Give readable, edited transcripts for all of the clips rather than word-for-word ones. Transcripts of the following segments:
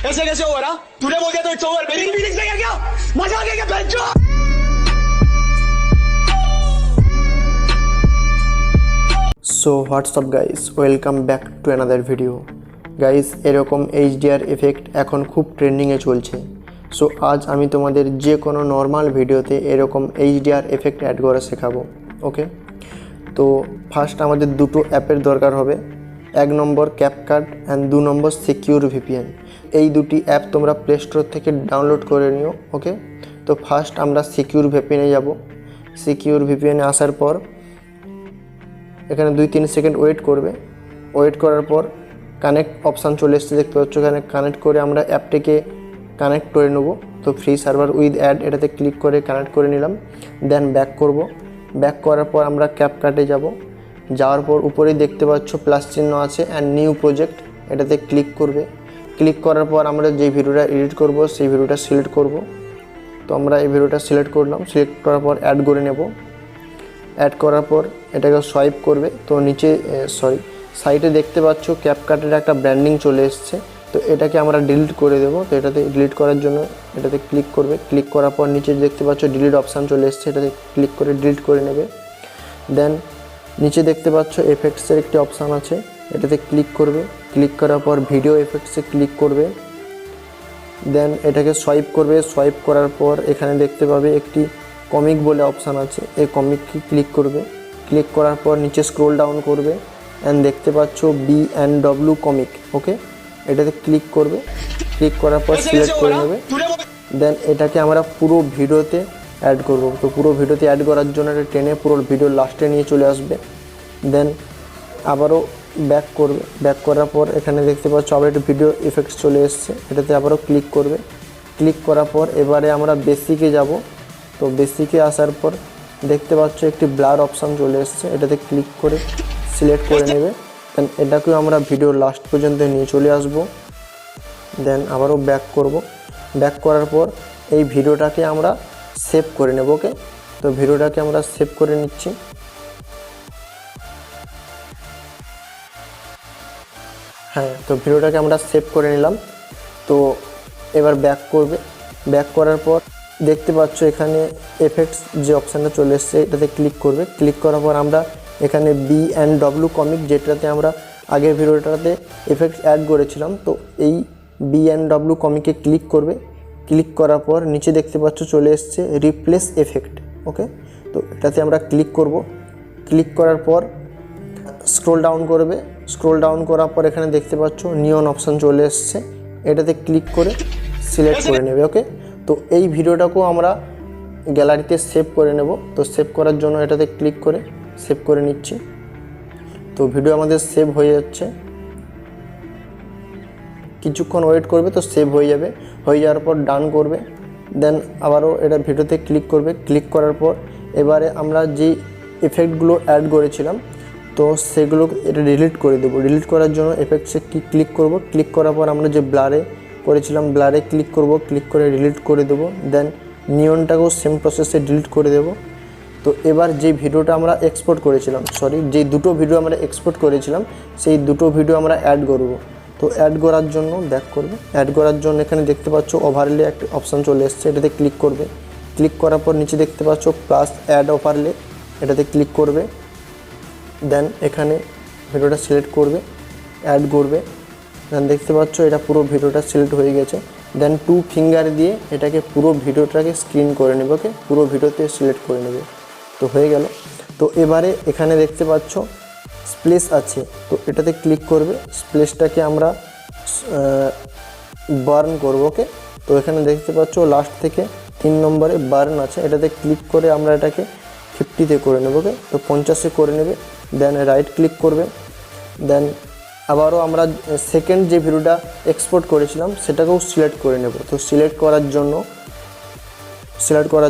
ऐसे कैसे हुआ ना? तूने बोल दिया तो इट्स ओवर। मेरी फीलिंग्स में क्या मजा आ गया क्या बच्चों? So WhatsApp guys, welcome back to another video. Guys, এরকম এইচডিআর এফেক্ট এখন খুব ট্রেন্ডিংয়ে চলছে। সো আজ আমি তোমাদের যে কোনো নর্মাল ভিডিওতে এরকম এইচডিআর এফেক্ট অ্যাড করা শেখাবো। ওকে, তো ফার্স্ট আমাদের দুটো অ্যাপের দরকার হবে। এক নম্বর ক্যাপকাট অ্যান্ড 2 নম্বর সিকিউর ভিপিএন। এই দুটি অ্যাপ তোমরা প্লে স্টোর থেকে ডাউনলোড করে নিও। ওকে, তো ফার্স্ট আমরা সিকিউর ভিপিএনে যাব। সিকিউর ভিপিএনে আসার পর এখানে 2-3 সেকেন্ড ওয়েট করবে। ওয়েট করার পর কানেক্ট অপশান চলে এসছে, দেখতে পাচ্ছ। এখানে কানেক্ট করে আমরা অ্যাপটিকে কানেক্ট করে নেব। তো ফ্রি সার্ভার উইথ অ্যাড এটাতে ক্লিক করে কানেক্ট করে নিলাম। দেন ব্যাক করব। ব্যাক করার পর আমরা ক্যাপকাটে যাব। যাওয়ার পর উপরেই দেখতে পাচ্ছ প্লাস চিহ্ন আছে অ্যান্ড নিউ প্রজেক্ট, এটাতে ক্লিক করবে। ক্লিক করার পর আমরা যে ভিডিওটা এডিট করব সেই ভিডিওটা সিলেক্ট করব। তো আমরা এই ভিডিওটা সিলেক্ট করলাম। সিলেক্ট করার পর অ্যাড করে নেব। অ্যাড করার পর এটাকে সোয়াইপ করবে। তো নিচে সাইডে দেখতে পাচ্ছ ক্যাপকাটের একটা ব্র্যান্ডিং চলে এসছে। তো এটাকে আমরা ডিলিট করে দেবো। তো এটাতে ডিলিট করার জন্য এটাতে ক্লিক করবে। ক্লিক করার পর নিচে দেখতে পাচ্ছ ডিলিট অপশান চলে এসছে, এটাতে ক্লিক করে ডিলিট করে নেবে। দেন নিচে দেখতে পাচ্ছ এফেক্টসের একটি অপশান আছে, এটাতে ক্লিক করবে। ক্লিক করার পর ভিডিও এফেক্টসে ক্লিক করবে। দেন এটাকে সোয়াইপ করবে। সোয়াইপ করার পর এখানে দেখতে পাবে একটি কমিক বলে অপশান আছে, এই কমিককে ক্লিক করবে। ক্লিক করার পর নিচে স্ক্রোল ডাউন করবে অ্যান্ড দেখতে পাচ্ছ B&W কমিক। ওকে, এটাতে ক্লিক করবে। ক্লিক করার পর সিলেক্ট করে নেবে। দেন এটাকে আমরা পুরো ভিডিওতে অ্যাড করব। তো পুরো ভিডিওতে অ্যাড করার জন্য এটা টেনে পুরো ভিডিও লাস্টে নিয়ে চলে আসবে। দেন আবারও ব্যাক করবে। ব্যাক করার পর এখানে দেখতে পাচ্ছ আবার একটা ভিডিও ইফেক্টস চলে এসছে, এটাতে আবারও ক্লিক করবে। ক্লিক করার পর এবারে আমরা বেসিকে যাব। তো বেসিকে আসার পর দেখতে পাচ্ছ একটি ব্লার অপশান চলে এসছে, এটাতে ক্লিক করে সিলেক্ট করে নেবে। দেন এটাকেও আমরা ভিডিও লাস্ট পর্যন্ত নিয়ে চলে আসব। দেন আবারও ব্যাক করব। ব্যাক করার পর এই ভিডিওটাকে আমরা সেভ করে নেব। ওকে, তো ভিডিওটাকে আমরা সেভ করে নিচ্ছি। হ্যাঁ, তো ভিডিওটাকে আমরা সেভ করে নিলাম। তো এবার ব্যাক করবে। ব্যাক করার পর দেখতে পাচ্ছ এখানে এফেক্টস যে অপশানটা চলে এসছে, এটাতে ক্লিক করবে। ক্লিক করার পর আমরা এখানে B&W কমিক, যেটাতে আমরা আগের ভিডিওটাতে এফেক্টস অ্যাড করেছিলাম, তো এই B&W কমিকে ক্লিক করবে। ক্লিক করার পর নিচে দেখতে পাচ্ছ চলে এসছে রিপ্লেস এফেক্ট। ওকে, তো এটাতে আমরা ক্লিক করব। ক্লিক করার পর স্ক্রোল ডাউন করবে। স্ক্রোল ডাউন করার পর এখানে দেখতে পাচ্ছ নিয়ন অপশান চলে এসছে, এটাতে ক্লিক করে সিলেক্ট করে নেবে। ওকে, তো এই ভিডিওটাকেও আমরা গ্যালারিতে সেভ করে নেব। তো সেভ করার জন্য এটাতে ক্লিক করে সেভ করে নিচ্ছি। তো ভিডিও আমাদের সেভ হয়ে যাচ্ছে, কিছুক্ষণ ওয়েট করবে, তো সেভ হয়ে যাবে। হয়ে যাওয়ার পর ডান করবে। দেন আবারও এটা ভিডিওতে ক্লিক করবে। ক্লিক করার পর এবারে আমরা যেই এফেক্টগুলো অ্যাড করেছিলাম তো সেগুলো এটা ডিলিট করে দেবো। ডিলিট করার জন্য এফেক্টসে ক্লিক করব। ক্লিক করার পর আমরা যে ব্লারে করেছিলাম ব্লারে ক্লিক করব। ক্লিক করে ডিলিট করে দেবো। দেন নিয়নটাকেও সেম প্রসেসে ডিলিট করে দেবো। তো এবার যে ভিডিওটা আমরা এক্সপোর্ট করেছিলাম, যে দুটো ভিডিও আমরা এক্সপোর্ট করেছিলাম সেই দুটো ভিডিও আমরা অ্যাড করব। তো অ্যাড করার জন্য ব্যাক করবে। অ্যাড করার জন্য এখানে দেখতে পাচ্ছ ওভারলে একটা অপশান চলে এসছে, এটাতে ক্লিক করবে। ক্লিক করার পর নিচে দেখতে পাচ্ছ প্লাস অ্যাড ওভারলে, এটাতে ক্লিক করবে। দেন এখানে ভিডিওটা সিলেক্ট করবে, অ্যাড করবে। দেন দেখতে পাচ্ছ এটা পুরো ভিডিওটা সিলেক্ট হয়ে গেছে। দেন 2 ফিঙ্গার দিয়ে এটাকে পুরো ভিডিওটাকে স্ক্রিন করে নেবে। ওকে, পুরো ভিডিওতে সিলেক্ট করে নেবে। তো হয়ে গেল। তো এবারে এখানে দেখতে পাচ্ছ স্প্লেস আছে, তো এটাতে ক্লিক করবে। স্প্লেসটাকে আমরা বার্ন করব। ওকে, তো এখানে দেখতে পাচ্ছ লাস্ট থেকে 3 নম্বরে বার্ন আছে, এটাতে ক্লিক করে আমরা এটাকে 50-তে করে নেব। ওকে, তো 50-এ করে নেবে। দেন রাইট ক্লিক করবে। দেন আবারও আমরা সেকেন্ড যে ভিডিওটা এক্সপোর্ট করেছিলাম সেটাকেও সিলেক্ট করে নেব। তো সিলেক্ট করার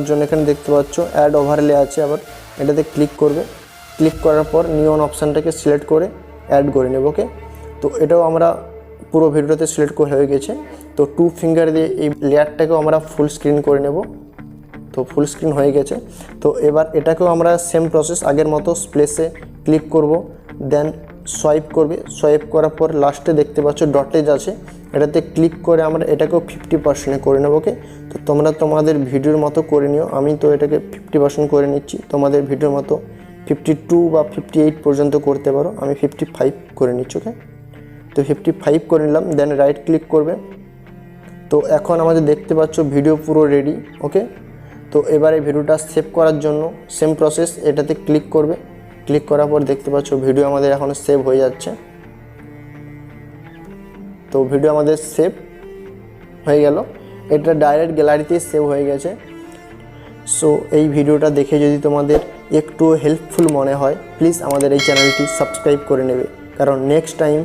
জন্য এখানে দেখতে পাচ্ছ অ্যাড ওভারলে আছে, আবার এটাতে ক্লিক করবে। ক্লিক করার পর নিয়ন অপশানটাকে সিলেক্ট করে অ্যাড করে নেব। ওকে, তো এটাও আমরা পুরো ভিডিওতে সিলেক্ট হয়ে গেছে। তো 2 ফিঙ্গার দিয়ে এই লেয়ারটাকেও আমরা ফুল স্ক্রিন করে নেব। তো ফুল স্ক্রিন হয়ে গেছে। তো এবার এটাকেও আমরা সেম প্রসেস আগের মতো স্প্লেসে ক্লিক করব। দেন সোয়াইপ করবে। সোয়াইপ করার পর লাস্টে দেখতে পাচ্ছ ডটেজ আছে, এটাতে ক্লিক করে আমরা এটাকেও 50% করে নেব। ওকে, তো তোমরা তোমাদের ভিডিওর মতো করে নিও। আমি তো এটাকে 50% করে নিচ্ছি, তোমাদের ভিডিওর মতো 52 বা 58 পর্যন্ত করতে পারো। আমি 55 করে নিচ্ছি। ওকে, তো 55 করে নিলাম, দেন রাইট ক্লিক করবে। তো এখন আমাদের দেখতে পাচ্ছ ভিডিও পুরো রেডি। ওকে, তো এবারে ভিডিওটা সেভ করার জন্য সেম প্রসেস, এটাতে ক্লিক করবে। ক্লিক করার পর দেখতে পাচ্ছ ভিডিও আমাদের এখন সেভ হয়ে যাচ্ছে। তো ভিডিও আমাদের সেভ হয়ে গেল, এটা ডাইরেক্ট গ্যালারিতেই সেভ হয়ে গেছে। সো এই ভিডিওটা দেখে যদি তোমাদের একটু হেল্পফুল মনে হয়, প্লিজ আমাদের এই চ্যানেলটি সাবস্ক্রাইব করে নেবে, কারণ নেক্সট টাইম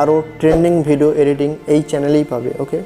আরও ট্রেন্ডিং ভিডিও এডিটিং এই চ্যানেলেই পাবে। ওকে।